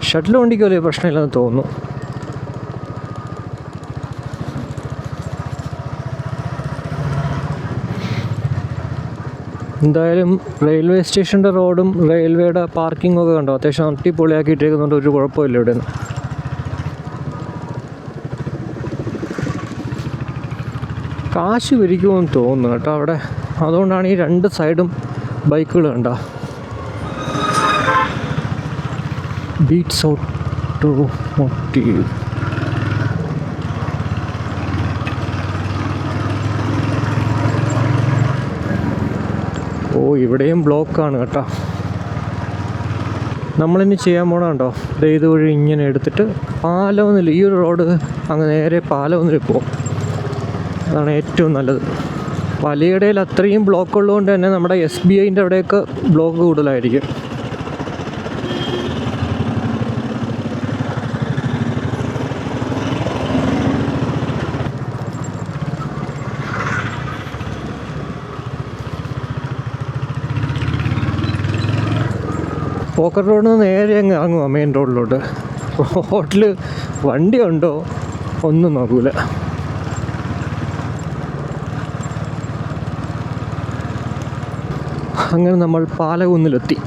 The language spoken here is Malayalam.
ഷട്ടിൽ വണ്ടിക്ക് വലിയ പ്രശ്നമില്ലെന്ന് തോന്നുന്നു. എന്തായാലും റെയിൽവേ സ്റ്റേഷൻ്റെ റോഡും റെയിൽവേയുടെ പാർക്കിങ്ങും ഒക്കെ കണ്ടോ, അത്യാവശ്യം അടിപൊളിയാക്കിയിട്ടേക്കുന്നുണ്ട്. ഒരു കുഴപ്പമില്ല ഇവിടെ നിന്ന്. കാശ് പിരിക്കുമെന്ന് തോന്നുന്നു കേട്ടോ അവിടെ. അതുകൊണ്ടാണ് ഈ രണ്ട് സൈഡും ബൈക്കുകൾ കണ്ടോ. Beats automotive. ഓ, ഇവിടെയും ബ്ലോക്കാണ് കേട്ടോ. നമ്മളിനി ചെയ്യാൻ പോണ കണ്ടോ, ഇതുവഴി ഇങ്ങനെ എടുത്തിട്ട് പാലമൊന്നുമില്ല, ഈ ഒരു റോഡ് അങ്ങ് നേരെ പാലമൊന്നിൽ പോകും. അതാണ് ഏറ്റവും നല്ലത്. വലിയടയിൽ അത്രയും ബ്ലോക്ക് ഉള്ളതുകൊണ്ട് തന്നെ നമ്മുടെ SBIൻ്റെ അവിടെയൊക്കെ ബ്ലോക്ക് കൂടുതലായിരിക്കും. പോക്കറ്റ് റോഡിൽ നിന്ന് നേരെ അങ്ങ് ഇറങ്ങുക മെയിൻ റോഡിലോട്ട്. റോഡിൽ വണ്ടി ഉണ്ടോ ഒന്നും നോക്കൂല. അങ്ങനെ നമ്മൾ പാലകുന്നിലെത്തി.